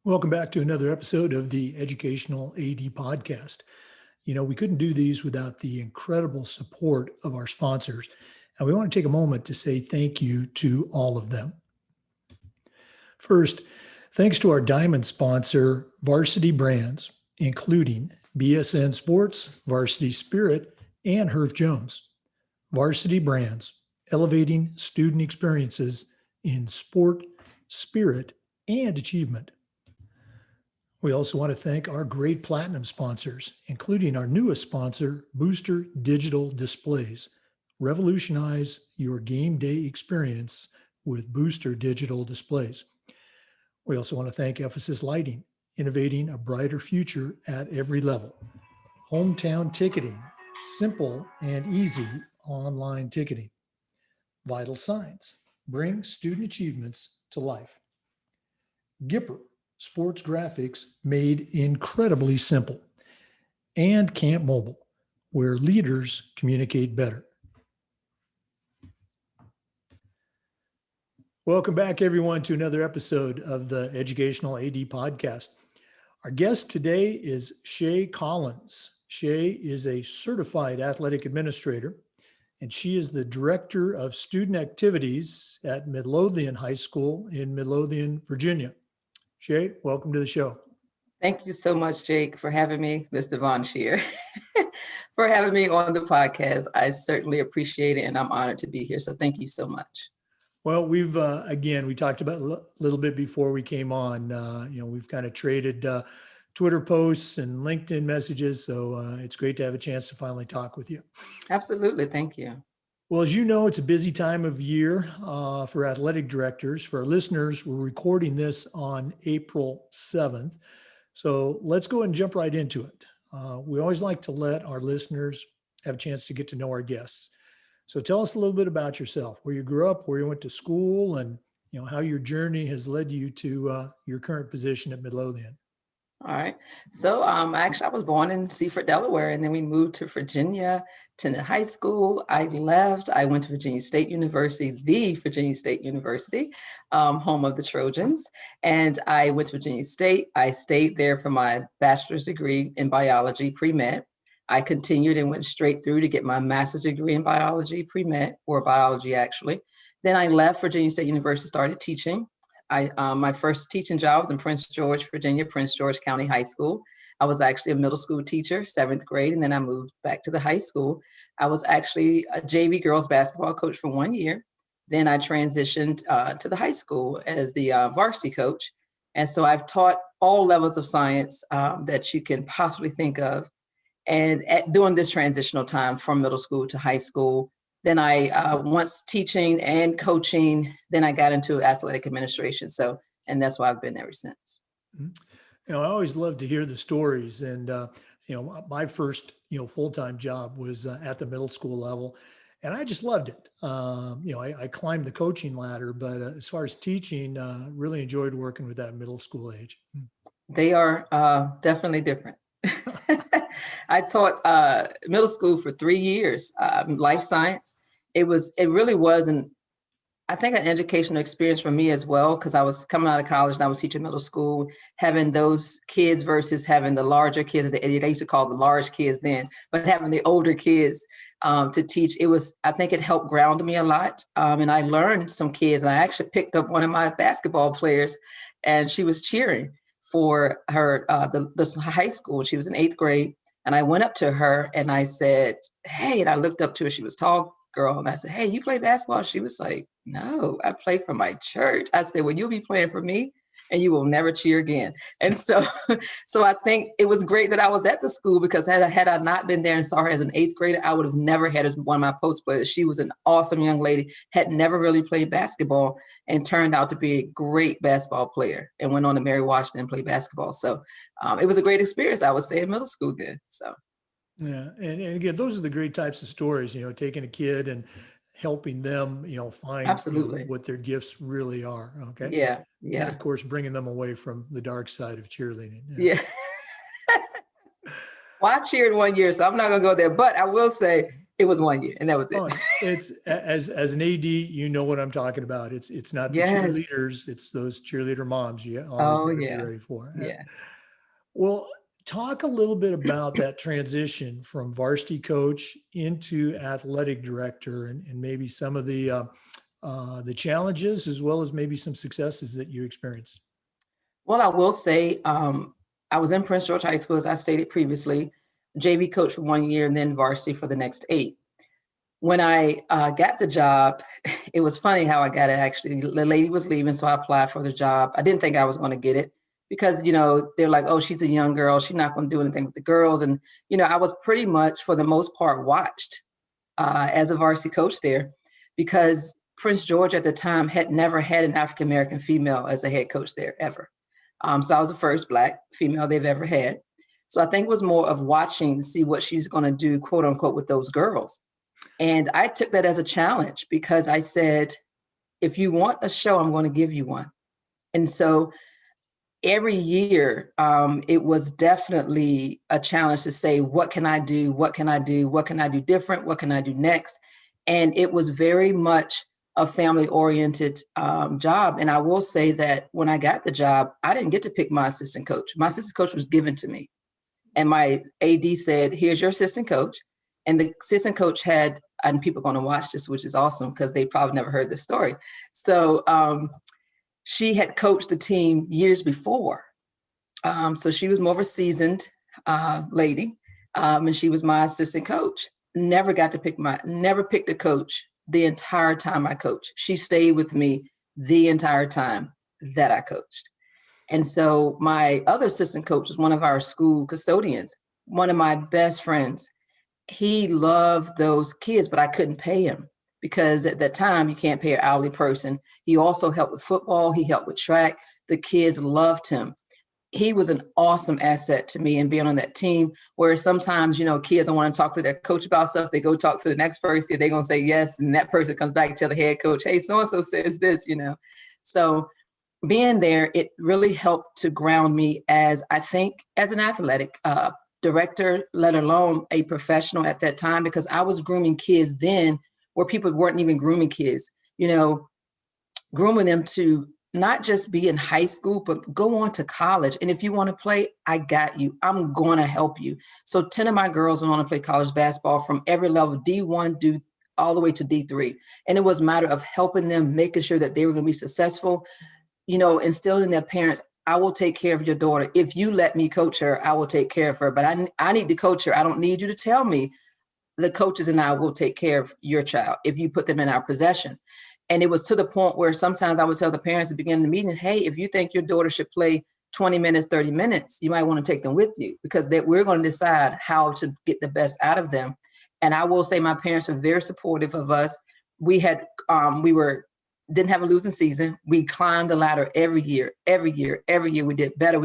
Welcome back to another episode of the Educational AD Podcast. We couldn't do these without the incredible support of our sponsors, and we want to take a moment to say thank you to all of them. First, thanks to our diamond sponsor, Varsity Brands, including BSN Sports, Varsity Spirit, and Herff Jones. Varsity Brands, elevating student experiences in sport, spirit, and achievement. We also want to thank our great platinum sponsors, including our newest sponsor, Booster Digital Displays. Revolutionize your game day experience with Booster Digital Displays. We also want to thank Ephesus Lighting, innovating a brighter future at every level. Hometown Ticketing, simple and easy online ticketing. Vital Signs, bring student achievements to life. Gipper, sports graphics made incredibly simple. And Camp Mobile, where leaders communicate better. Welcome back, everyone, to another episode of the Educational AD Podcast. Our guest today is Shea Collins. Shea is a certified athletic administrator, and she is the director of student activities at Midlothian High School in Midlothian, Virginia. Shea, welcome to the show. Thank you so much, Jake, for having me, Mr. Von Shear, for having me on the podcast. I certainly appreciate it, and I'm honored to be here. So thank you so much. Well, we've, we talked about a little bit before we came on, we've kind of traded Twitter posts and LinkedIn messages. So it's great to have a chance to finally talk with you. Absolutely. Thank you. Well, as you know, it's a busy time of year for athletic directors. For our listeners, we're recording this on April 7th. So let's go and jump right into it. We always like to let our listeners have a chance to get to know our guests. So tell us a little bit about yourself, where you grew up, where you went to school, and how your journey has led you to your current position at Midlothian. All right. So actually, I was born in Seaford, Delaware, and then we moved to Virginia, to high school. I left. I went to Virginia State University, the Virginia State University, home of the Trojans. And I went to Virginia State. I stayed there for my bachelor's degree in biology, pre-med. I continued and went straight through to get my master's degree in biology, pre-med, or biology, actually. Then I left Virginia State University, started teaching. My first teaching job was in Prince George, Virginia, Prince George County High School. I was actually a middle school teacher, 7th grade, and then I moved back to the high school. I was actually a JV girls basketball coach for 1 year. Then I transitioned to the high school as the varsity coach. And so I've taught all levels of science that you can possibly think of. And during this transitional time from middle school to high school, then I once teaching and coaching, then I got into athletic administration. And that's why I've been ever since. I always love to hear the stories. And, my first, full-time job was at the middle school level, and I just loved it. I climbed the coaching ladder, but as far as teaching, really enjoyed working with that middle school age. They are definitely different. I taught middle school for 3 years, life science. It really was I think an educational experience for me as well, because I was coming out of college and I was teaching middle school, having those kids versus having the larger kids. They used to call the large kids then, but having the older kids to teach, I think it helped ground me a lot. And I learned some kids, and I actually picked up one of my basketball players, and she was cheering for her, the high school. She was in 8th grade. And I went up to her and I said, hey, and I looked up to her. She was a tall girl. And I said, hey, you play basketball? She was like, no, I play for my church. I said, well, you'll be playing for me and you will never cheer again. And so I think it was great that I was at the school, because had I not been there and saw her as an 8th grader, I would have never had as one of my post players. She was an awesome young lady, had never really played basketball, and turned out to be a great basketball player, and went on to Mary Washington and play basketball. So it was a great experience, I would say, in middle school then. So. Yeah. And again, those are the great types of stories, taking a kid and helping them, find Absolutely what their gifts really are. Okay. Yeah. And of course, bringing them away from the dark side of cheerleading. Yeah. Well, I cheered 1 year, so I'm not going to go there. But I will say It was 1 year, and that was it. Oh, it's as an AD, you know what I'm talking about. It's not the Yes. cheerleaders, it's those cheerleader moms. You always Oh, got to be yeah. ready for. Yeah. Well, talk a little bit about that transition from varsity coach into athletic director, and maybe some of the challenges as well as maybe some successes that you experienced. Well, I will say, I was in Prince George High School, as I stated previously, JV coach for 1 year and then varsity for the next 8. When I got the job, it was funny how I got it, actually. The lady was leaving, so I applied for the job. I didn't think I was going to get it because, they're like, oh, she's a young girl. She's not going to do anything with the girls. And, I was pretty much, for the most part, watched as a varsity coach there because Prince George at the time had never had an African-American female as a head coach there ever. So I was the first Black female they've ever had. So I think it was more of watching to see what she's going to do, quote unquote, with those girls. And I took that as a challenge because I said, if you want a show, I'm going to give you one. And so every year, it was definitely a challenge to say, what can I do? What can I do? What can I do different? What can I do next? And it was very much a family-oriented job. And I will say that when I got the job, I didn't get to pick my assistant coach. My assistant coach was given to me. And my AD said, here's your assistant coach. And the assistant coach had, and people are going to watch this, which is awesome because they probably never heard this story. So she had coached the team years before. So she was more of a seasoned lady. And she was my assistant coach. Never picked a coach the entire time I coached. She stayed with me the entire time that I coached. And so my other assistant coach was one of our school custodians, one of my best friends. He loved those kids, but I couldn't pay him because at that time you can't pay an hourly person. He also helped with football. He helped with track. The kids loved him. He was an awesome asset to me and being on that team where sometimes, kids don't want to talk to their coach about stuff. They go talk to the next person. They're going to say yes. And that person comes back and tell the head coach, hey, so-and-so says this, So being there, it really helped to ground me as an athletic director, let alone a professional at that time, because I was grooming kids then where people weren't even grooming kids, grooming them to not just be in high school, but go on to college. And if you want to play, I got you. I'm going to help you. So 10 of my girls went on to play college basketball from every level, D1, all the way to D3. And it was a matter of helping them, making sure that they were going to be successful, instilling in their parents, I will take care of your daughter. If you let me coach her, I will take care of her. But I need to coach her. I don't need you to tell me. The coaches and I will take care of your child if you put them in our possession. And it was to the point where sometimes I would tell the parents at the beginning of the meeting, hey, if you think your daughter should play 20 minutes, 30 minutes, you might want to take them with you because we're going to decide how to get the best out of them. And I will say my parents were very supportive of us. We didn't have a losing season. We climbed the ladder every year. We did better.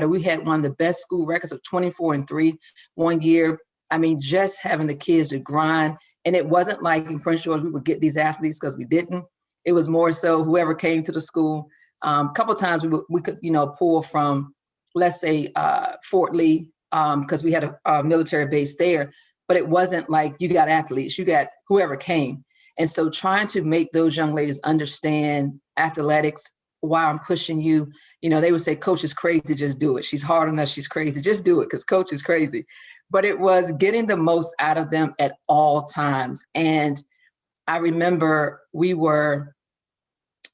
We had one of the best school records of 24-3 1 year. I mean, just having the kids to grind. And it wasn't like in Prince George, we would get these athletes because we didn't. It was more so whoever came to the school. A couple of times we could, pull from, let's say, Fort Lee, because we had a military base there. But it wasn't like you got athletes, you got whoever came. And so trying to make those young ladies understand athletics, why I'm pushing you, they would say, coach is crazy, just do it. She's hard on us, she's crazy, just do it because coach is crazy. But it was getting the most out of them at all times. And I remember we were,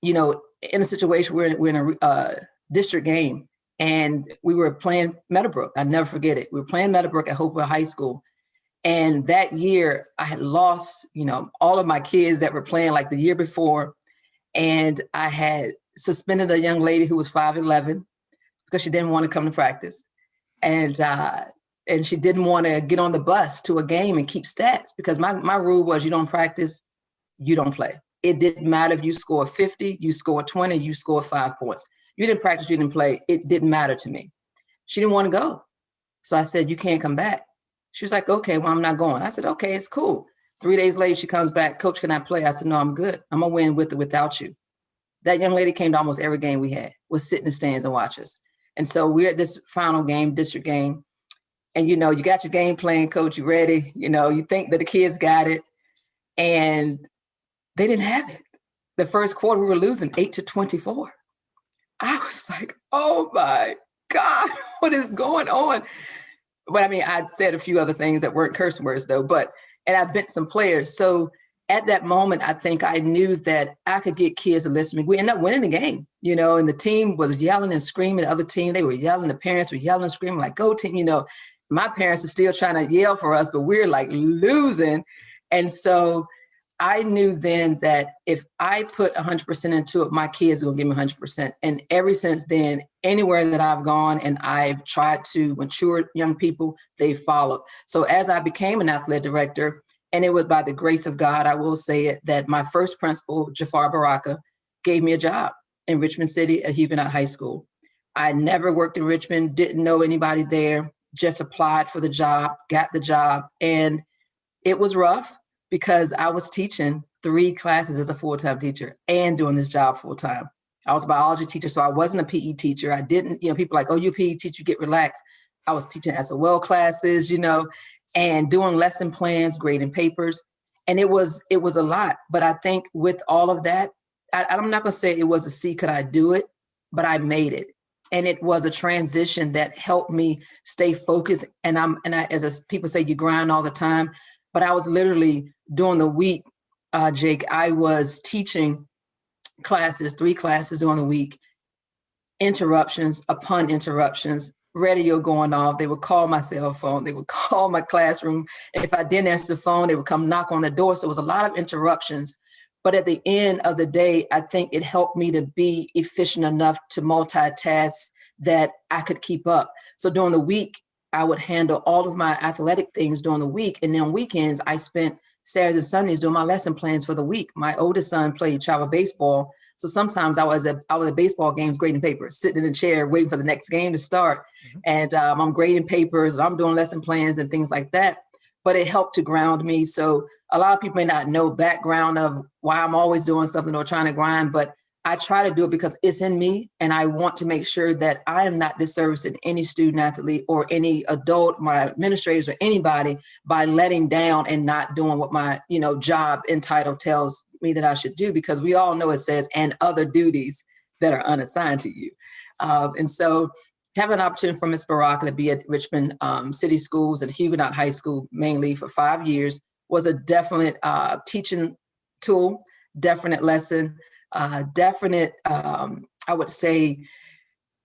in a situation where we're in a district game and we were playing Meadowbrook. I never forget it. We were playing Meadowbrook at Hopewell High School. And that year I had lost, all of my kids that were playing like the year before. And I had suspended a young lady who was 5'11" because she didn't want to come to practice. And she didn't want to get on the bus to a game and keep stats because my rule was you don't practice, you don't play. It didn't matter if you scored 50, you scored 20, you scored 5 points. You didn't practice, you didn't play. It didn't matter to me. She didn't want to go. So I said, you can't come back. She was like, okay, well, I'm not going. I said, okay, it's cool. 3 days later, she comes back. Coach, can I play? I said, no, I'm good. I'm going to win with or without you. That young lady came to almost every game we had, was sit in the stands and watch us. And so we're at this final game, district game. And, you got your game plan, coach, you ready? You think that the kids got it, and they didn't have it. The first quarter, we were losing 8-24. I was like, oh my God, what is going on? But I mean, I said a few other things that weren't curse words though, and I bent some players. So at that moment, I think I knew that I could get kids to listen to me. We ended up winning the game, and the team was yelling and screaming. The other team, they were yelling. The parents were yelling and screaming like, go team, my parents are still trying to yell for us, but we're like losing. And so I knew then that if I put 100% into it, my kids are going to give me 100%. And ever since then, anywhere that I've gone and I've tried to mature young people, they followed. So as I became an athletic director, and it was by the grace of God, I will say it, that my first principal, Jafar Baraka, gave me a job in Richmond City at Huguenot High School. I never worked in Richmond, didn't know anybody there, just applied for the job, got the job. And it was rough, because I was teaching 3 classes as a full-time teacher and doing this job full-time. I was a biology teacher, so I wasn't a PE teacher. I didn't, people like, oh, you PE teacher, get relaxed. I was teaching SOL classes, and doing lesson plans, grading papers. And it was a lot. But I think with all of that, I'm not going to say it was a C, could I do it? But I made it. And it was a transition that helped me stay focused. And as people say, you grind all the time. But I was literally during the week, Jake, I was teaching classes, 3 classes during the week, interruptions upon interruptions, radio going off. They would call my cell phone. They would call my classroom. If I didn't answer the phone, they would come knock on the door. So it was a lot of interruptions. But at the end of the day, I think it helped me to be efficient enough to multitask that I could keep up. So during the week, I would handle all of my athletic things during the week. And then on weekends, I spent Saturdays and Sundays doing my lesson plans for the week. My oldest son played travel baseball. So sometimes I was at baseball games grading papers, sitting in the chair, waiting for the next game to start. Mm-hmm. And I'm grading papers, I'm doing lesson plans and things like that. But it helped to ground me. So a lot of people may not know background of why I'm always doing something or trying to grind, but I try to do it because it's in me, and I want to make sure that I am not disservicing any student athlete or any adult, my administrators or anybody, by letting down and not doing what my job entitled tells me that I should do, because we all know it says, and other duties that are unassigned to you. And so having an opportunity for Ms. Baraka to be at Richmond City Schools and Huguenot High School mainly for 5 years was a definite teaching tool, definite lesson. Definite, I would say,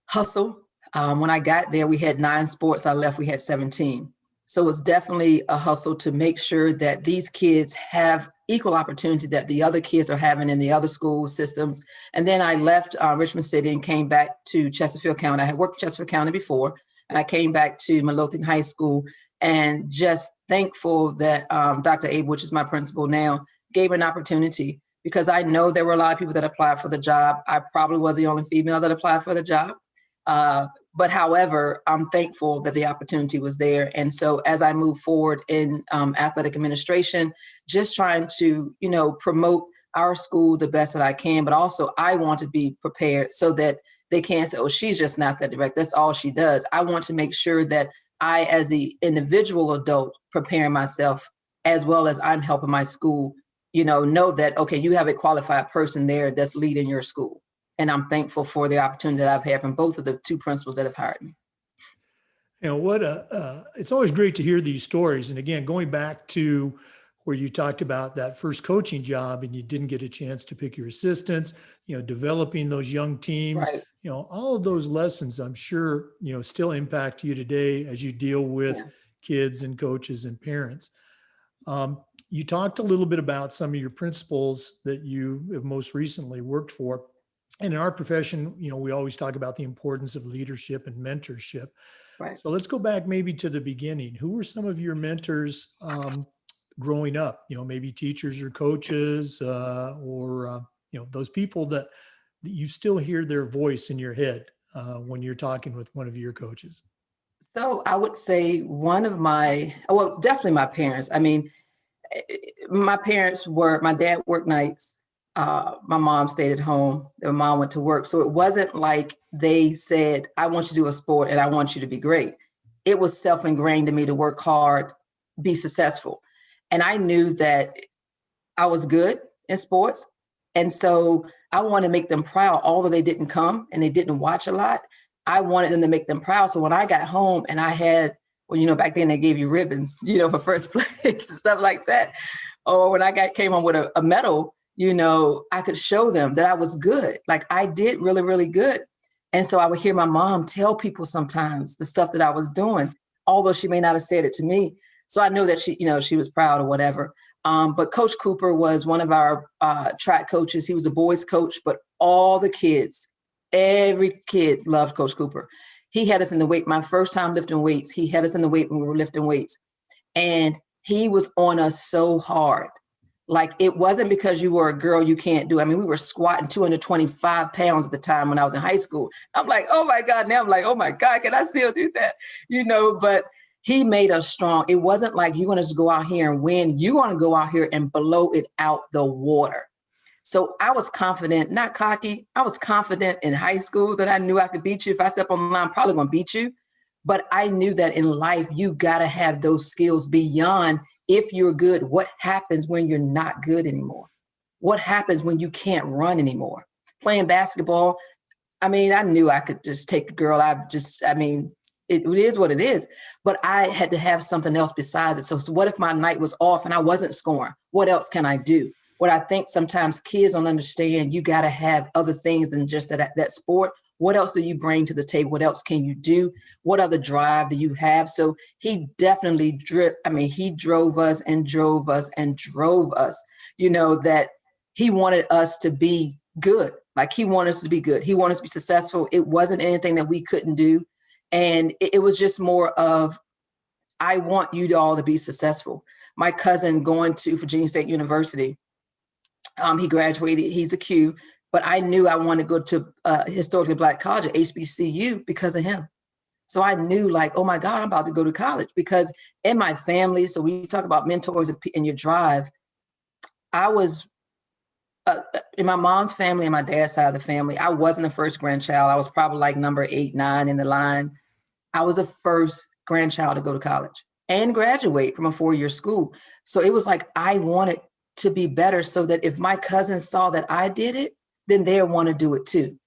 hustle. When I got there, we had 9 sports. I left, we had 17. So it was definitely a hustle to make sure that these kids have equal opportunity that the other kids are having in the other school systems. And then I left Richmond City and came back to Chesterfield County. I had worked in Chesterfield County before, and I came back to Midlothian High School, and just thankful that Dr. Abe, which is my principal now, gave an opportunity, because I know there were a lot of people that applied for the job. I probably was the only female that applied for the job. But however, I'm thankful that the opportunity was there. And so as I move forward in athletic administration, just trying to, promote our school the best that I can, but also I want to be prepared so that they can't say, oh, she's just an athletic director, that's all she does. I want to make sure that I, as the individual adult, preparing myself as well as I'm helping my school, know that, okay, you have a qualified person there that's leading your school. And I'm thankful for the opportunity that I've had from both of the 2 principals that have hired me. It's always great to hear these stories. And again, going back to where you talked about that first coaching job and you didn't get a chance to pick your assistants, developing those young teams, right. All of those lessons, I'm sure, still impact you today as you deal with kids and coaches and parents. You talked a little bit about some of your principals that you have most recently worked for. And in our profession, we always talk about the importance of leadership and mentorship. Right. So let's go back maybe to the beginning. Who were some of your mentors growing up? Maybe teachers or coaches or those people that you still hear their voice in your head when you're talking with one of your coaches. So I would say definitely my parents. I mean, my dad worked nights. My mom stayed at home. Their mom went to work. So it wasn't like they said, I want you to do a sport and I want you to be great. it was self-ingrained in me to work hard, be successful. And I knew that I was good in sports. And so I wanted to make them proud, although they didn't come and they didn't watch a lot. I wanted them to make them proud. So when I got home and I had, well, back then they gave you ribbons, for first place and stuff like that. Or when I came home with a medal, I could show them that I was good. Like I did really, really good. And so I would hear my mom tell people sometimes the stuff that I was doing, although she may not have said it to me. So I knew that she was proud or whatever. But Coach Cooper was one of our track coaches. He was a boys coach, but all the kids, every kid loved Coach Cooper. He had us in the weight. My first time lifting weights, he had us in the weight when we were lifting weights. And he was on us so hard. Like it wasn't because you were a girl, you can't do it. I mean, we were squatting 225 pounds at the time when I was in high school. I'm like, oh my God. Now I'm like, oh my God, can I still do that? But he made us strong. It wasn't like you're going to just go out here and win. You're going to go out here and blow it out the water. So I was confident, not cocky. I was confident in high school that I knew I could beat you. If I step on the line, I'm probably going to beat you. But I knew that in life, you got to have those skills beyond if you're good. What happens when you're not good anymore? What happens when you can't run anymore? Playing basketball, I knew I could just take a girl. It is what it is. But I had to have something else besides it. So what if my night was off and I wasn't scoring? What else can I do? What I think sometimes kids don't understand, you got to have other things than just that sport. What else do you bring to the table? What else can you do? What other drive do you have? So he definitely he drove us and drove us and drove us, that he wanted us to be good. Like he wanted us to be good. He wanted us to be successful. It wasn't anything that we couldn't do. And it was just more of, I want you all to be successful. My cousin going to Virginia State University, he graduated, he's a Q. But I knew I wanted to go to historically Black college at HBCU because of him. So I knew like, oh my God, I'm about to go to college because in my family, so when you talk about mentors and your drive, I was in my mom's family and my dad's side of the family, I wasn't the first grandchild. I was probably like number 8, 9 in the line. I was the first grandchild to go to college and graduate from a 4-year school. So it was like, I wanted to be better so that if my cousins saw that I did it, then they'll want to do it too.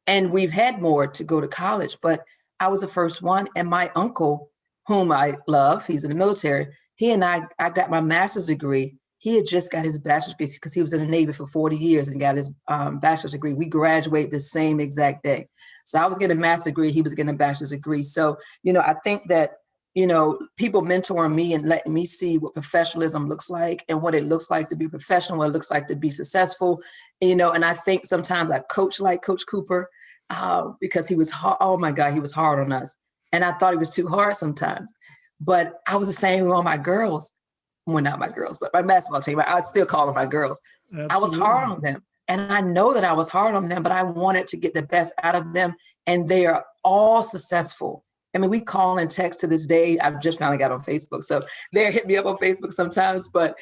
And we've had more to go to college, but I was the first one. And my uncle, whom I love, he's in the military, he and I got my master's degree. He had just got his bachelor's degree because he was in the Navy for 40 years and got his bachelor's degree. We graduated the same exact day. So I was getting a master's degree, he was getting a bachelor's degree. So, I think that, people mentoring me and letting me see what professionalism looks like and what it looks like to be professional, what it looks like to be successful. And I think sometimes I coach like Coach Cooper because he was hard. Oh my God, he was hard on us. And I thought he was too hard sometimes. But I was the same with all my girls. Well, not my girls, but my basketball team. I still call them my girls. Absolutely. I was hard on them. And I know that I was hard on them, but I wanted to get the best out of them. And they are all successful. We call and text to this day. I've just finally got on Facebook. So they hit me up on Facebook sometimes, but,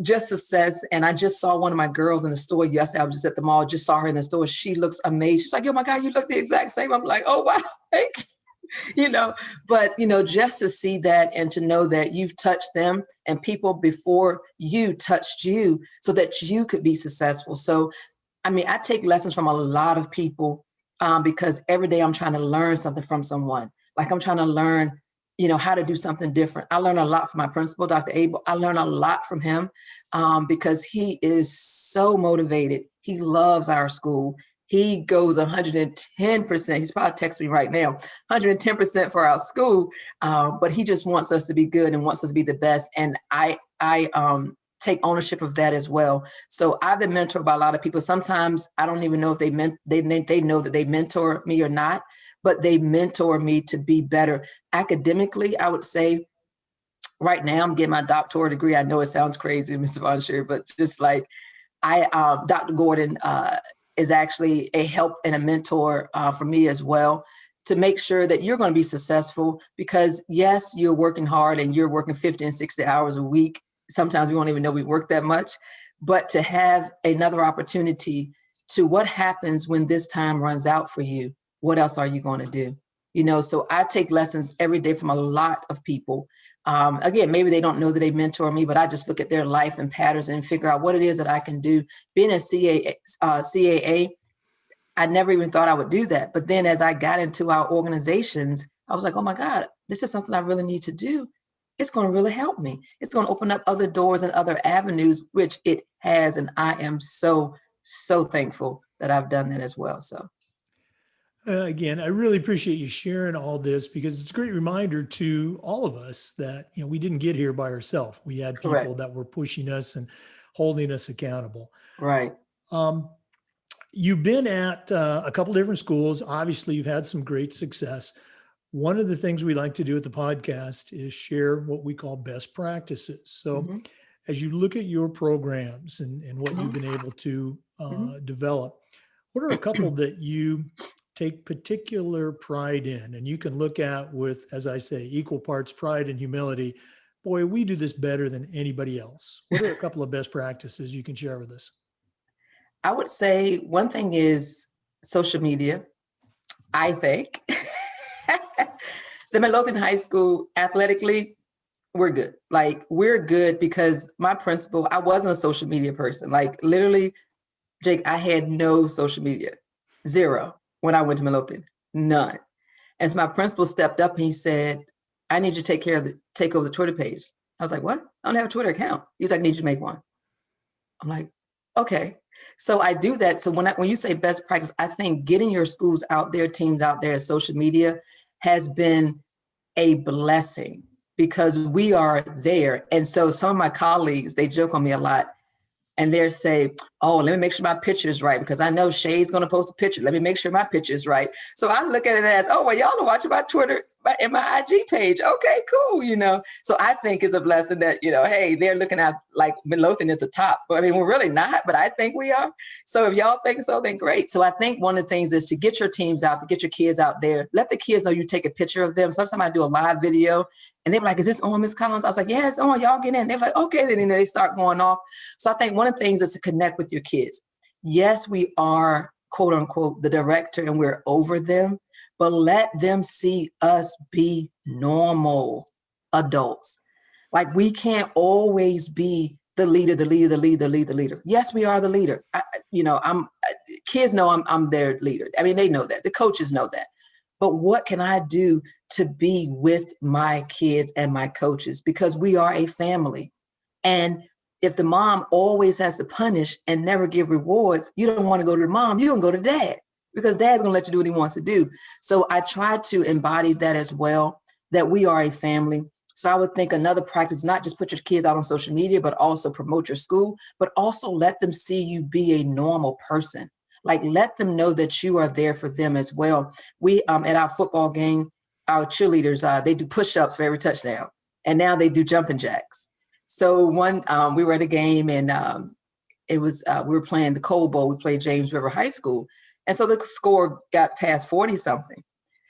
just success. And I just saw one of my girls in the store yesterday. I was just at the mall, just saw her in the store. She looks amazing. She's like, oh my God, you look the exact same. I'm like, oh, wow, thank you. But, just to see that and to know that you've touched them and people before you touched you so that you could be successful. So, I take lessons from a lot of people because every day I'm trying to learn something from someone. Like I'm trying to learn, how to do something different. I learn a lot from my principal, Dr. Abel. I learn a lot from him because he is so motivated. He loves our school. He goes 110%. He's probably texting me right now, 110% for our school. But he just wants us to be good and wants us to be the best. And I take ownership of that as well. So I've been mentored by a lot of people. Sometimes I don't even know if they know that they mentor me or not, but they mentor me to be better. Academically, I would say right now I'm getting my doctoral degree. I know it sounds crazy, Mr. Von Scher, but just like Dr. Gordon is actually a help and a mentor for me as well to make sure that you're going to be successful because yes, you're working hard and you're working 50 and 60 hours a week. Sometimes we won't even know we work that much, but to have another opportunity to what happens when this time runs out for you, what else are you going to do? So I take lessons every day from a lot of people. Again, maybe they don't know that they mentor me, but I just look at their life and patterns and figure out what it is that I can do. Being a CAA, I never even thought I would do that. But then as I got into our organizations, I was like, oh my God, this is something I really need to do. It's going to really help me. It's going to open up other doors and other avenues, which it has. And I am so, so thankful that I've done that as well. So. Again, I really appreciate you sharing all this, because it's a great reminder to all of us that, we didn't get here by ourselves. We had people Correct. that were pushing us and holding us accountable. Right. You've been at a couple different schools. Obviously, you've had some great success. One of the things we like to do at the podcast is share what we call best practices. So as you look at your programs and what you've been able to develop, what are a couple that you take particular pride in, and you can look at with, as I say, equal parts pride and humility? Boy, we do this better than anybody else. What are a couple of best practices you can share with us? I would say one thing is social media. I think the Midlothian High School athletically, we're good. Like, we're good because my principal, I wasn't a social media person. Like, literally, Jake, I had no social media, zero, when I went to Midlothian, none. And so my principal stepped up and he said, I need you to take over the Twitter page. I was like, what? I don't have a Twitter account. He's like, I need you to make one. I'm like, okay. So I do that. So when you say best practice, I think getting your schools out there, teams out there, social media has been a blessing because we are there. And so some of my colleagues, they joke on me a lot. And they're say, oh, let me make sure my picture is right because I know Shea's going to post a picture. Let me make sure my picture is right. So I look at it as, oh, well, y'all are watching my Twitter and my IG page. Okay, cool. So I think it's a blessing that, hey, they're looking at like Midlothian is a top. But I mean, we're really not, but I think we are. So if y'all think so, then great. So I think one of the things is to get your teams out, to get your kids out there. Let the kids know you take a picture of them. Sometimes I do a live video and they're like, is this on, Ms. Collins? I was like, yeah, it's on. Y'all get in. They're like, okay. Then they start going off. So I think one of the things is to connect with your kids. Yes, we are, quote unquote, the director and we're over them, but let them see us be normal adults. Like, we can't always be the leader. Yes, we are the leader. Kids know I'm their leader. I mean, they know that. The coaches know that. But what can I do to be with my kids and my coaches? Because we are a family. And if the mom always has to punish and never give rewards, you don't want to go to the mom, you're going to go to dad because dad's going to let you do what he wants to do. So I try to embody that as well, that we are a family. So I would think another practice, not just put your kids out on social media, but also promote your school, but also let them see you be a normal person. Like, let them know that you are there for them as well. We, at our football game, our cheerleaders, they do push-ups for every touchdown. And now they do jumping jacks. So we were at a game and it was, we were playing the Cold Bowl. We played James River High School. And so the score got past 40 something.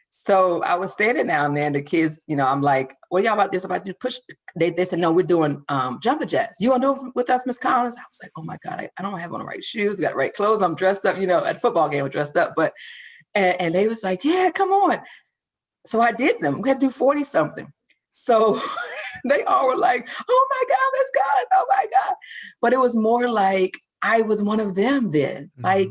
So I was standing down there and the kids, I'm like, well, y'all about to push. They said, no, we're doing jumping jacks. You want to do it with us, Miss Collins? I was like, oh my God, I don't have on the right shoes, got the right clothes. I'm dressed up, at football game, we're dressed up. But, and they was like, yeah, come on. So I did them. We had to do 40 something. So they all were like, oh my God, Miss Collins, oh my God. But it was more like I was one of them then. Mm-hmm. Like,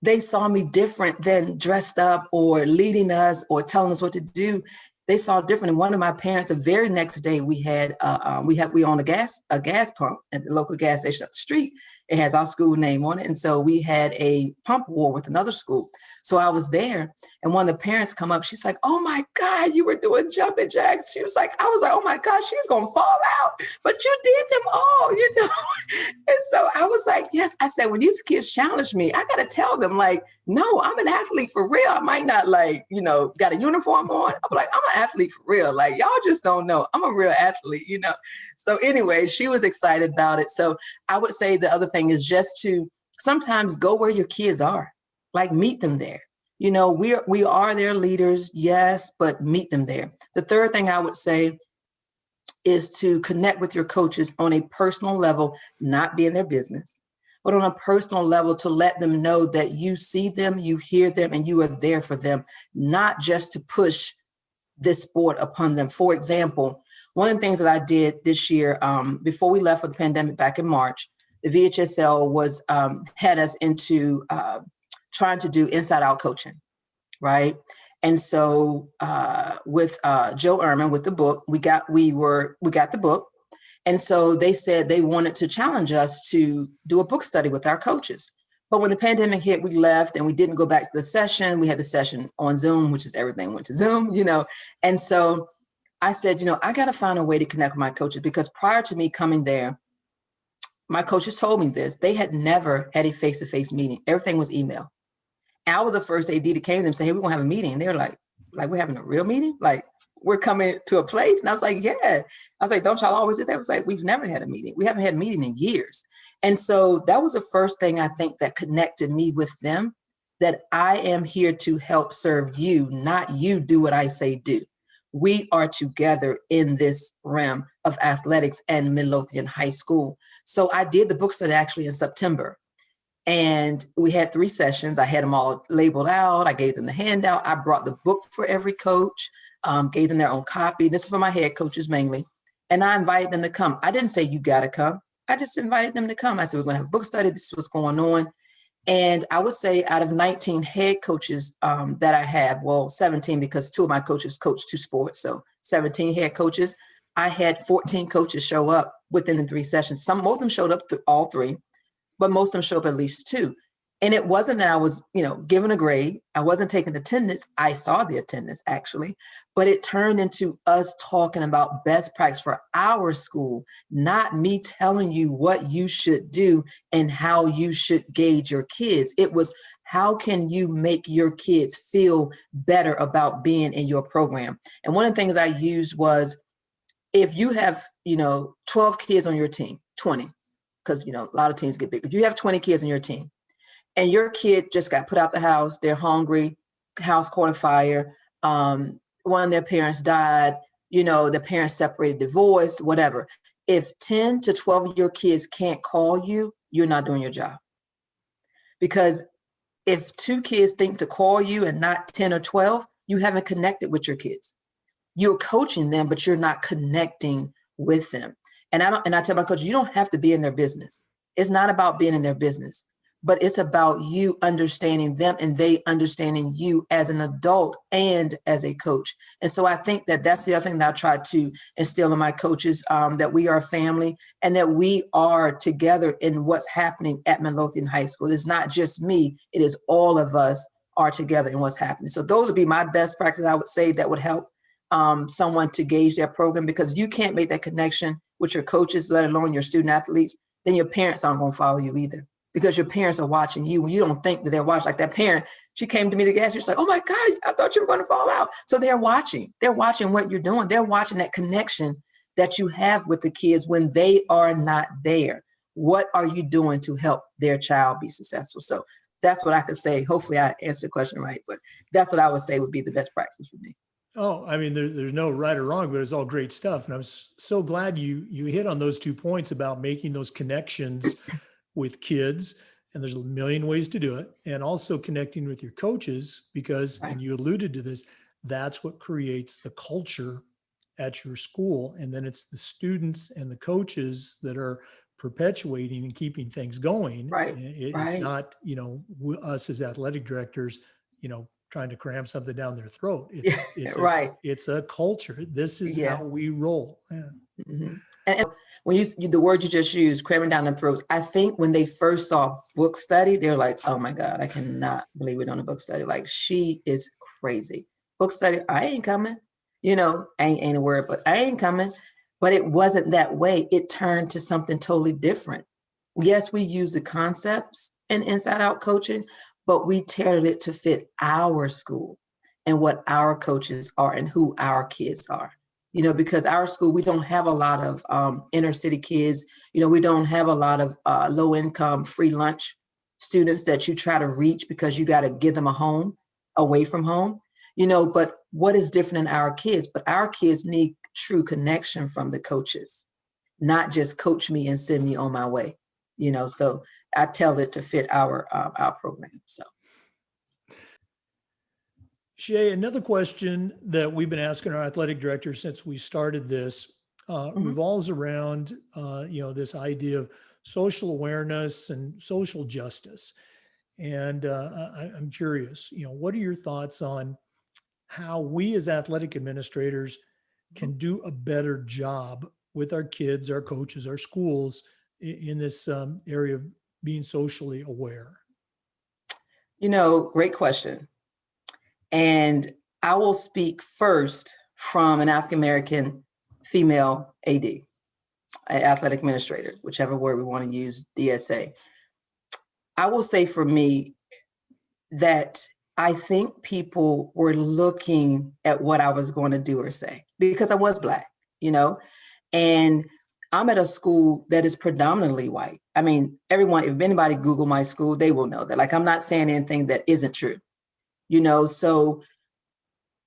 they saw me different than dressed up or leading us or telling us what to do. They saw different. And one of my parents, the very next day, we own a gas pump at the local gas station up the street. It has our school name on it. And so we had a pump war with another school. So I was there and one of the parents come up, she's like, oh my God, you were doing jumping jacks. I was like, oh my God, she's going to fall out, but you did them all, And so I was like, yes, I said, when these kids challenge me, I got to tell them like, no, I'm an athlete for real. I might not got a uniform on. I'm like, I'm an athlete for real. Like, y'all just don't know. I'm a real athlete, So anyway, she was excited about it. So I would say the other thing is just to sometimes go where your kids are. Like, meet them there. We are their leaders, yes, but meet them there. The third thing I would say is to connect with your coaches on a personal level, not be in their business, but on a personal level to let them know that you see them, you hear them, and you are there for them, not just to push this sport upon them. For example, one of the things that I did this year, before we left for the pandemic back in March, the VHSL was had us into trying to do inside out coaching, right? And so with Joe Ehrman with the book, we got the book. And so they said they wanted to challenge us to do a book study with our coaches. But when the pandemic hit, we left and we didn't go back to the session. We had the session on Zoom, which is everything went to Zoom, And so I said, I got to find a way to connect with my coaches, because prior to me coming there, my coaches told me this. They had never had a face-to-face meeting. Everything was email. And I was the first AD that came to them and said, hey, we're going to have a meeting. And they're like, we're having a real meeting? Like, we're coming to a place? And I was like, yeah. I was like, don't y'all always do that? I was like, we've never had a meeting. We haven't had a meeting in years. And so that was the first thing I think that connected me with them, that I am here to help serve you, not you do what I say do. We are together in this realm of athletics and Midlothian High School. So I did the book study actually in September. And we had 3 sessions. I had them all labeled out. I gave them the handout. I brought the book for every coach, gave them their own copy. This is for my head coaches mainly. And I invited them to come. I didn't say you got to come. I just invited them to come. I said, we're going to have a book study. This is what's going on. And I would say out of 19 head coaches that I have, 17, because 2 of my coaches coach 2 sports. So 17 head coaches. I had 14 coaches show up within the 3 sessions. Most of them showed up to all 3. But most of them show up at least 2. And it wasn't that I was, given a grade. I wasn't taking attendance. I saw the attendance actually, but it turned into us talking about best practice for our school, not me telling you what you should do and how you should gauge your kids. It was, how can you make your kids feel better about being in your program? And one of the things I used was, if you have, 12 kids on your team, 20, because, a lot of teams get big. If you have 20 kids on your team and your kid just got put out the house, they're hungry, house caught a fire, one of their parents died, the parents separated, divorced, whatever. If 10 to 12 of your kids can't call you, you're not doing your job. Because if 2 kids think to call you and not 10 or 12, you haven't connected with your kids. You're coaching them, but you're not connecting with them. And I tell my coaches, you don't have to be in their business. It's not about being in their business, but it's about you understanding them and they understanding you as an adult and as a coach. And so I think that that's the other thing that I try to instill in my coaches, that we are a family and that we are together in what's happening at Midlothian High School. It's not just me. It is all of us are together in what's happening. So those would be my best practices, I would say, that would help someone to gauge their program, because you can't make that connection with your coaches, let alone your student athletes, then your parents aren't going to follow you either, because your parents are watching you when you don't think that they're watching. Like that parent, she came to me to gas, she's like, oh my God, I thought you were going to fall out. So they're watching what you're doing. They're watching that connection that you have with the kids when they are not there. What are you doing to help their child be successful? So that's what I could say. Hopefully I answered the question right, but that's what I would say would be the best practice for me. Oh, I mean, there's no right or wrong, but it's all great stuff. And I'm so glad you hit on those 2 points about making those connections with kids. And there's a million ways to do it. And also connecting with your coaches, because, and you alluded to this, that's what creates the culture at your school. And then it's the students and the coaches that are perpetuating and keeping things going. Right. It's not, us as athletic directors, trying to cram something down their throat. It's right. It's a culture. This is how we roll. Yeah. Mm-hmm. And when the word you just used, cramming down their throats, I think when they first saw book study, they're like, oh my God, I cannot believe we're doing a book study. Like, she is crazy. Book study, I ain't coming. Ain't a word, but I ain't coming. But it wasn't that way. It turned to something totally different. Yes, we use the concepts in inside out coaching, but we tailored it to fit our school and what our coaches are and who our kids are. Because our school, we don't have a lot of inner city kids. We don't have a lot of low income free lunch students that you try to reach because you got to give them a home away from home. But what is different in our kids? But our kids need true connection from the coaches, not just coach me and send me on my way. so I tell it to fit our program. So. Shea, another question that we've been asking our athletic director since we started this revolves around, this idea of social awareness and social justice. And I'm curious, what are your thoughts on how we as athletic administrators can do a better job with our kids, our coaches, our schools in this area of being socially aware? Great question. And I will speak first from an African-American female AD, athletic administrator, whichever word we want to use, DSA. I will say for me that I think people were looking at what I was going to do or say because I was Black, and I'm at a school that is predominantly white. I mean, everyone, if anybody Google my school, they will know that. Like, I'm not saying anything that isn't true. So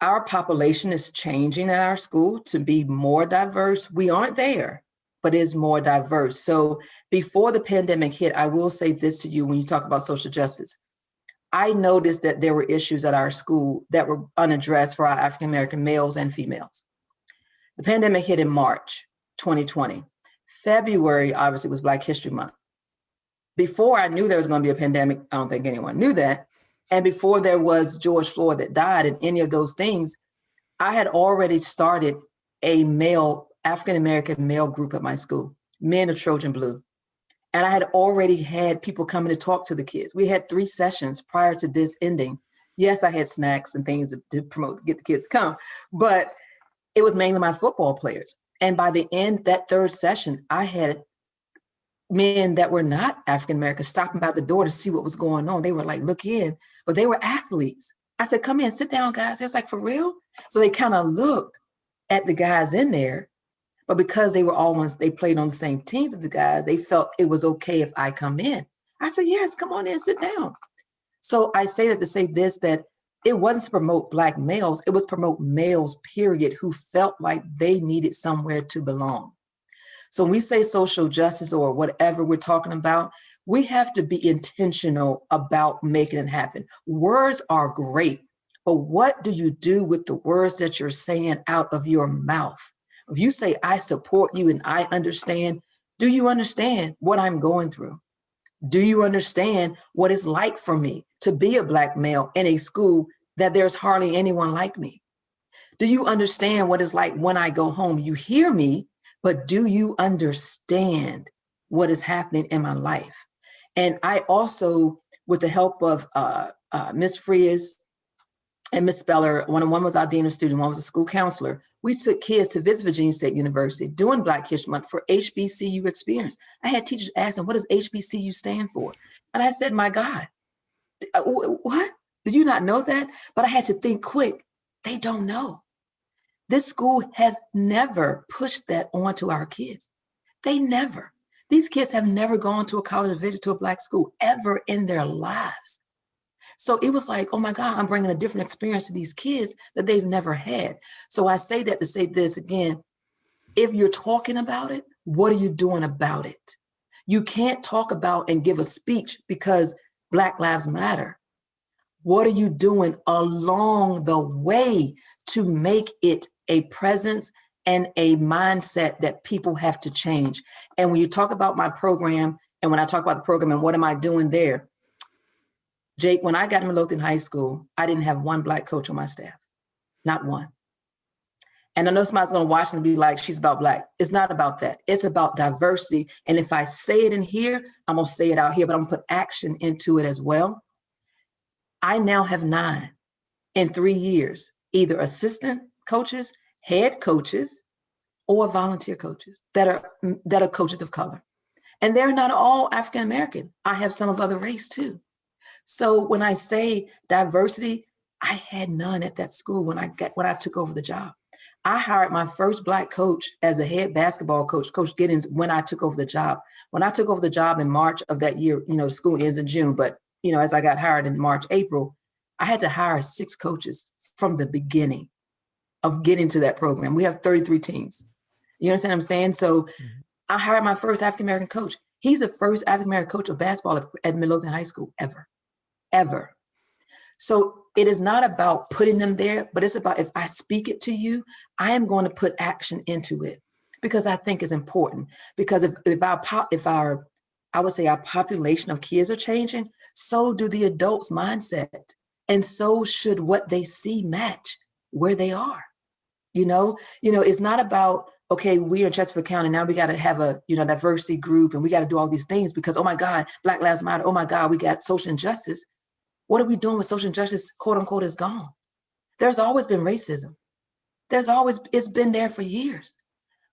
our population is changing at our school to be more diverse. We aren't there, but is more diverse. So before the pandemic hit, I will say this to you when you talk about social justice. I noticed that there were issues at our school that were unaddressed for our African-American males and females. The pandemic hit in March 2020. February, obviously, was Black History Month. Before I knew there was going to be a pandemic, I don't think anyone knew that. And before there was George Floyd that died and any of those things, I had already started a African-American male group at my school, Men of Trojan Blue. And I had already had people coming to talk to the kids. We had 3 sessions prior to this ending. Yes, I had snacks and things to promote, to get the kids to come, but it was mainly my football players. And by the end, that 3rd session, I had men that were not African-American stopping by the door to see what was going on. They were like, look in, but they were athletes. I said, come in, sit down, guys. They was like, for real? So they kind of looked at the guys in there, but because they were they played on the same teams with the guys, they felt it was okay if I come in. I said, yes, come on in, sit down. So I say that to say this, that it wasn't to promote Black males, it was promote males, period, who felt like they needed somewhere to belong. So when we say social justice or whatever we're talking about, we have to be intentional about making it happen. Words are great, but what do you do with the words that you're saying out of your mouth? If you say, I support you and I understand, do you understand what I'm going through? Do you understand what it's like for me to be a Black male in a school that there's hardly anyone like me? Do you understand what it's like when I go home? You hear me, but do you understand what is happening in my life? And I also, with the help of Ms. Frias and Ms. Speller, one was our dean of student, one was a school counselor, we took kids to visit Virginia State University during Black History Month for HBCU experience. I had teachers ask them, what does HBCU stand for? And I said, my God, what? Did you not know that? But I had to think quick. They don't know. This school has never pushed that onto our kids. They never. These kids have never gone to a college or visit to a Black school ever in their lives. So it was like, oh my God, I'm bringing a different experience to these kids that they've never had. So I say that to say this again, if you're talking about it, what are you doing about it? You can't talk about and give a speech because Black Lives Matter. What are you doing along the way to make it a presence and a mindset that people have to change? And when you talk about my program, and when I talk about the program and what am I doing there, Jake, when I got in Midlothian High School, I didn't have one Black coach on my staff, not one. And I know somebody's going to watch and be like, she's about Black. It's not about that. It's about diversity. And if I say it in here, I'm going to say it out here, but I'm going to put action into it as well. I now have 9 in 3 years, either assistant coaches, head coaches, or volunteer coaches that are coaches of color. And they're not all African-American. I have some of other race too. So when I say diversity, I had none at that school when I took over the job. I hired my first Black coach as a head basketball coach, Coach Giddens, when I took over the job. When I took over the job in March of that year, school ends in June, but as I got hired in March, April, I had to hire 6 coaches from the beginning of getting to that program. We have 33 teams. You understand what I'm saying? So I hired my first African-American coach. He's the first African-American coach of basketball at Midlothian High School ever. So it is not about putting them there, but it's about, if I speak it to you, I am going to put action into it because I think it's important. Because if our I would say our population of kids are changing, so do the adults' mindset. And so should what they see match where they are. It's not about, okay, we're in Chesterfield County, now we got to have a, diversity group and we got to do all these things because, oh my God, Black Lives Matter. Oh my God, we got social injustice. What are we doing with social injustice, quote unquote, is gone? There's always been racism. It's been there for years,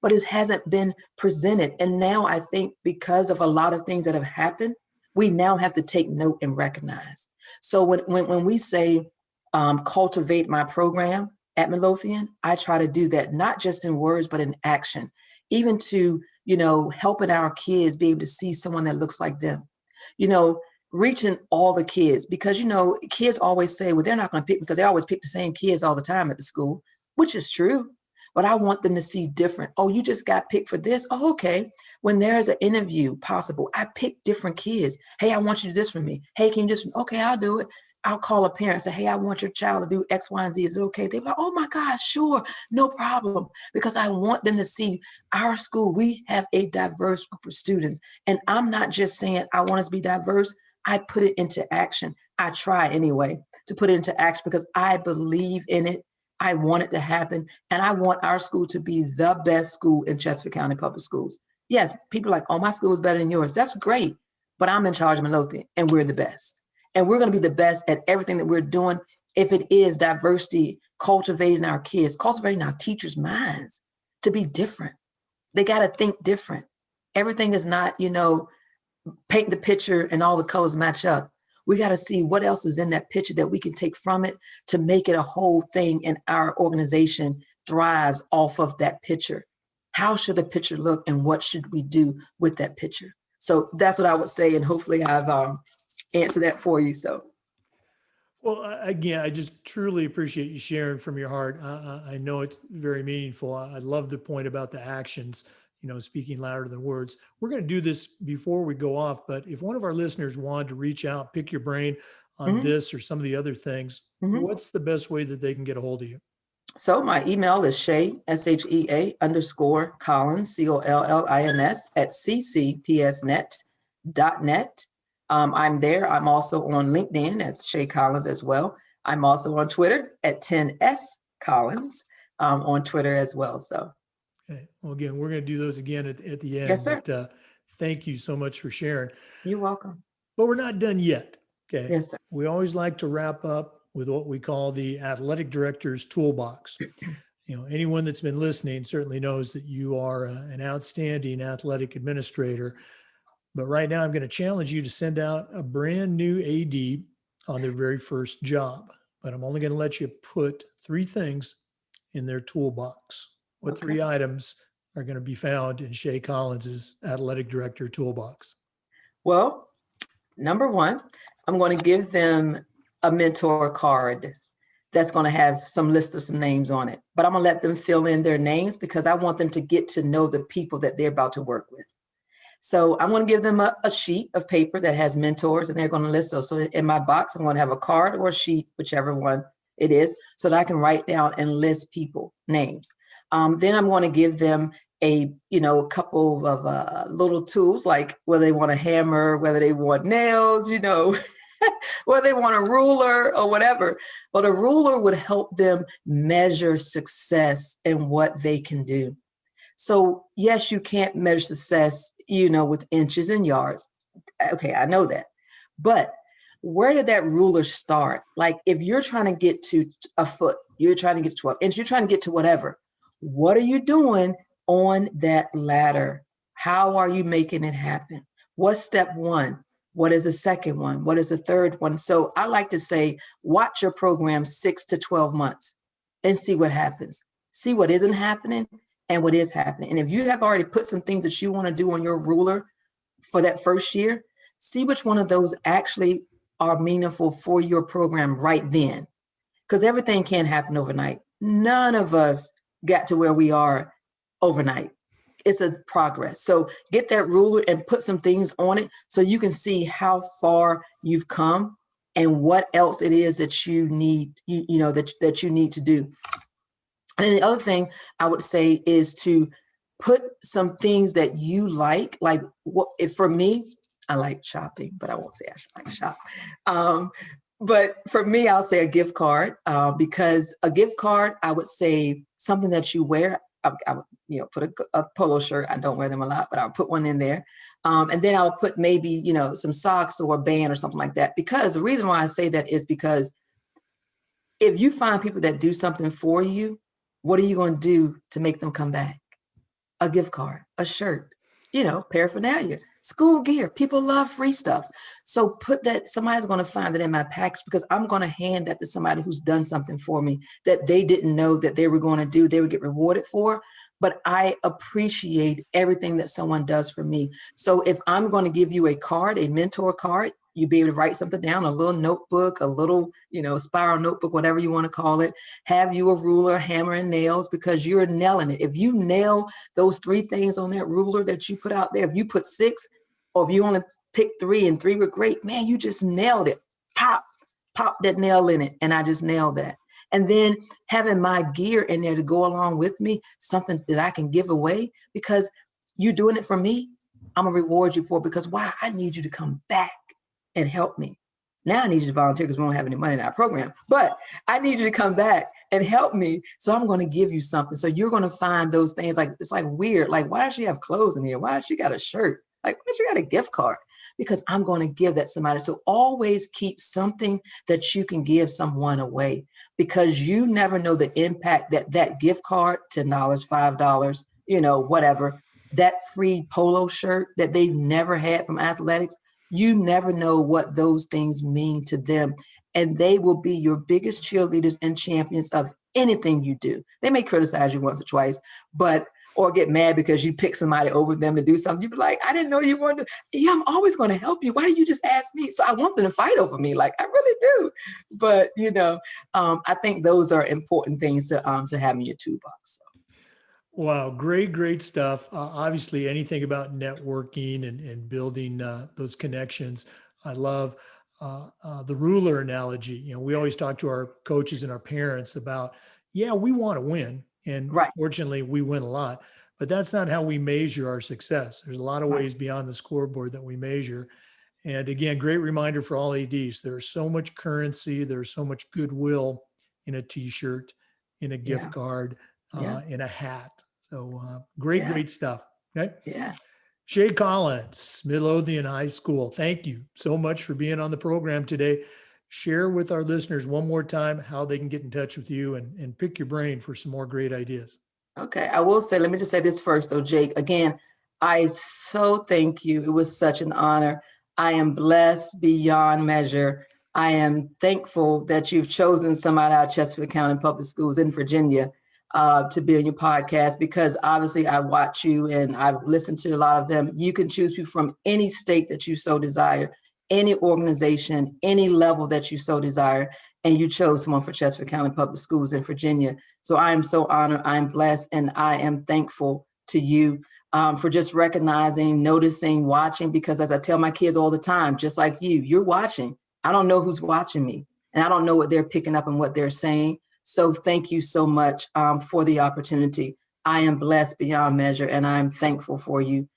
but it hasn't been presented. And now I think because of a lot of things that have happened, we now have to take note and recognize. So when we say cultivate my program at Midlothian, I try to do that, not just in words, but in action, even to, helping our kids be able to see someone that looks like them, reaching all the kids, because, kids always say, well, they're not going to pick, because they always pick the same kids all the time at the school, which is true. But I want them to see different. Oh, you just got picked for this? Oh, okay. When there's an interview possible, I pick different kids. Hey, I want you to do this for me. Hey, can you just, okay, I'll do it. I'll call a parent and say, hey, I want your child to do X, Y, and Z. Is it okay? They're like, oh my God, sure, no problem. Because I want them to see our school. We have a diverse group of students. And I'm not just saying I want us to be diverse. I put it into action. I try anyway to put it into action because I believe in it. I want it to happen. And I want our school to be the best school in Chesterfield County Public Schools. Yes, people are like, oh, my school is better than yours. That's great. But I'm in charge of Midlothian and we're the best. And we're going to be the best at everything that we're doing. If it is diversity, cultivating our kids, cultivating our teachers' minds to be different. They got to think different. Everything is not, paint the picture and all the colors match up. We got to see what else is in that picture that we can take from it to make it a whole thing, and our organization thrives off of that picture. How should the picture look and what should we do with that picture? So that's what I would say, and hopefully I've answered that for you. So. Well, again, I just truly appreciate you sharing from your heart. I know it's very meaningful. I love the point about the actions, speaking louder than words. We're going to do this before we go off, but if one of our listeners wanted to reach out, pick your brain on this or some of the other things, what's the best way that they can get a hold of you? So my email is Shea, SHEA _ Collins, COLLINS @ccpsnet.net. I'm there. I'm also on LinkedIn as Shea Collins as well. I'm also on Twitter at 10S Collins on Twitter as well. So. Okay. Well, again, we're going to do those again at the end. Yes, sir. But, thank you so much for sharing. You're welcome. But we're not done yet. Okay. Yes, sir. We always like to wrap up with what we call the athletic director's toolbox. Anyone that's been listening certainly knows that you are an outstanding athletic administrator. But right now, I'm going to challenge you to send out a brand new AD on their very first job. But I'm only going to let you put 3 things in their toolbox. What 3 items are going to be found in Shea Collins's athletic director toolbox? Well, number 1, I'm going to give them a mentor card that's going to have some list of some names on it. But I'm going to let them fill in their names because I want them to get to know the people that they're about to work with. So I'm going to give them a sheet of paper that has mentors, and they're going to list those. So in my box, I'm going to have a card or a sheet, whichever one it is, so that I can write down and list people names. Then I'm going to give them a couple of little tools, like whether they want a hammer, whether they want nails, whether they want a ruler or whatever. But a ruler would help them measure success and what they can do. So yes, you can't measure success, with inches and yards. Okay, I know that. But where did that ruler start? Like if you're trying to get to a foot, you're trying to get to 12 inches, you're trying to get to whatever. What are you doing on that ladder? How are you making it happen? What's step 1? What is the second one? What is the third one? So I like to say, watch your program 6 to 12 months and see what happens. See what isn't happening and what is happening. And if you have already put some things that you want to do on your ruler for that first year, see which one of those actually are meaningful for your program right then. Because everything can't happen overnight. None of us got to where we are overnight. it's a progress. So get that ruler and put some things on it so you can see how far you've come and what else it is that you need, that you need to do. And then the other thing I would say is to put some things that you like what, if for me, I like shopping, but I won't say I like shop. But for me, I'll say a gift card, because a gift card, I would say something that you wear. I would, put a polo shirt. I don't wear them a lot, but I'll put one in there. And then I'll put maybe, some socks or a band or something like that. Because the reason why I say that is because if you find people that do something for you, what are you going to do to make them come back? A gift card, a shirt, paraphernalia, school gear. People love free stuff. So put that, somebody's going to find it in my package because I'm going to hand that to somebody who's done something for me that they didn't know that they were going to do, they would get rewarded for. But I appreciate everything that someone does for me. So if I'm going to give you a card, a mentor card, you'd be able to write something down, a little notebook, a little, spiral notebook, whatever you want to call it. Have you a ruler, hammer and nails, because you're nailing it. If you nail those 3 things on that ruler that you put out there, if you put 6, or if you only pick 3 and 3 were great, man, you just nailed it. Pop that nail in it. And I just nailed that. And then having my gear in there to go along with me, something that I can give away, because you're doing it for me, I'm gonna reward you for it, because why? I need you to come back and help me. Now I need you to volunteer because we don't have any money in our program, but I need you to come back and help me. So I'm going to give you something. So you're going to find those things, like, it's like weird. Like, why does she have clothes in here? Why does she got a shirt? Like, why does she got a gift card? Because I'm going to give that to somebody. So always keep something that you can give someone away, because you never know the impact that gift card, $10, $5, whatever, that free polo shirt that they've never had from athletics. You never know what those things mean to them. And they will be your biggest cheerleaders and champions of anything you do. They may criticize you once or twice, or get mad because you pick somebody over them to do something. You'd be like, I didn't know you wanted to. Yeah, I'm always going to help you. Why did you just ask me? So I want them to fight over me. Like, I really do. But, I think those are important things to have in your toolbox. So. Wow, great stuff. Obviously, anything about networking and building those connections. I love the ruler analogy. We always talk to our coaches and our parents about, yeah, we want to win. And right. Fortunately, we win a lot, but that's not how we measure our success. There's a lot of ways beyond the scoreboard that we measure. And again, great reminder for all ADs. There's so much currency. There's so much goodwill in a t-shirt, in a gift card, in a hat. So great stuff. Okay. Yeah. Shea Collins, Midlothian High School. Thank you so much for being on the program today. Share with our listeners one more time how they can get in touch with you and pick your brain for some more great ideas. Okay. I will say, let me just say this first though, Jake. Again, I so thank you. It was such an honor. I am blessed beyond measure. I am thankful that you've chosen somebody out of Chesterfield County Public Schools in Virginia to be on your podcast, because obviously I watch you and I've listened to a lot of them. You can choose people from any state that you so desire, any organization, any level that you so desire, and you chose someone for Chesterfield County Public Schools in Virginia. So I am so honored, I'm blessed, and I am thankful to you for just recognizing, noticing, watching, because as I tell my kids all the time, just like you're watching. I don't know who's watching me, and I don't know what they're picking up and what they're saying. So thank you so much for the opportunity. I am blessed beyond measure, and I'm thankful for you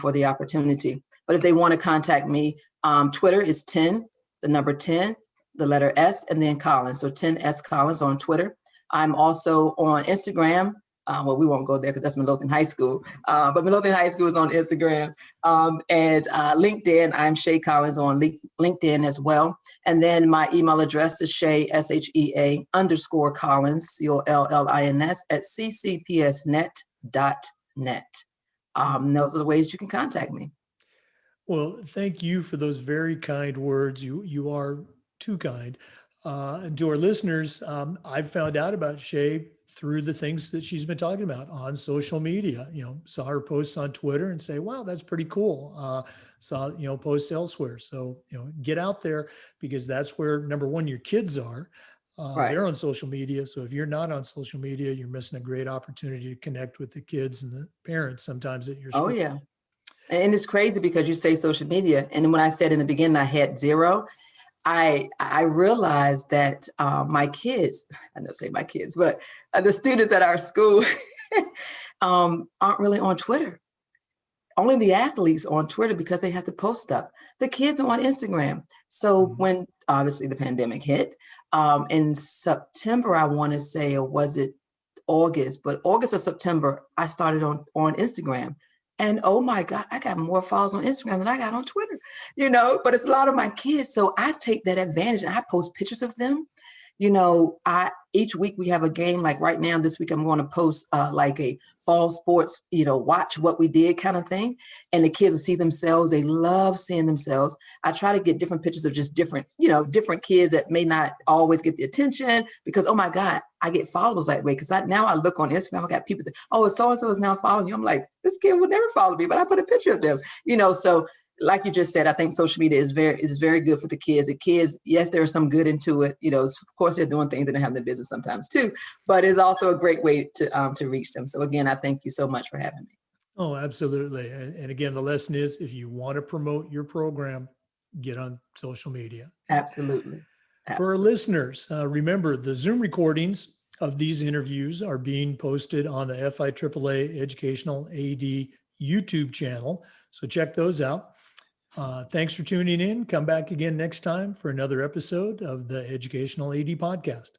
for the opportunity. But if they want to contact me, Twitter is 10, the number 10, the letter S, and then Collins. So 10S Collins on Twitter. I'm also on Instagram. Well, we won't go there because that's Midlothian High School. But Midlothian High School is on Instagram. And LinkedIn, I'm Shea Collins on LinkedIn as well. And then my email address is Shea, SHEA _Collins, COLLINS at ccpsnet.net. Those are the ways you can contact me. Well, thank you for those very kind words. You are too kind. And to our listeners, I've found out about Shea through the things that she's been talking about on social media. Saw her posts on Twitter and say, wow, that's pretty cool. Saw, posts elsewhere. So, get out there, because that's where, number one, your kids are. Right. They're on social media. So if you're not on social media, you're missing a great opportunity to connect with the kids and the parents sometimes at your Oh, school. yeah. And it's crazy because you say social media. And when I said in the beginning, I had zero, I realized that my kids, I don't say my kids, but the students at our school aren't really on Twitter. Only the athletes on Twitter because they have to post stuff. The kids are on Instagram. So when obviously the pandemic hit, in September, I want to say, or was it August, but August or September, I started on Instagram. And oh my God, I got more followers on Instagram than I got on Twitter, but it's a lot of my kids. So I take that advantage and I post pictures of them. Each week we have a game. Like right now, this week I'm going to post like a fall sports, watch what we did kind of thing. And the kids will see themselves. They love seeing themselves. I try to get different pictures of just different kids that may not always get the attention because, oh my God, I get followers that way. Because now I look on Instagram, I got people that, oh, so-and-so is now following you. I'm like, this kid would never follow me, but I put a picture of them, so like you just said, I think social media is very good for the kids. The kids, yes, there's some good into it. Of course, they're doing things that don't have their business sometimes too, but it's also a great way to reach them. So again, I thank you so much for having me. Oh, absolutely. And again, the lesson is if you want to promote your program, get on social media. Absolutely. For our listeners, remember the Zoom recordings of these interviews are being posted on the FIAAA Educational AD YouTube channel. So check those out. Thanks for tuning in. Come back again next time for another episode of the Educational AD Podcast.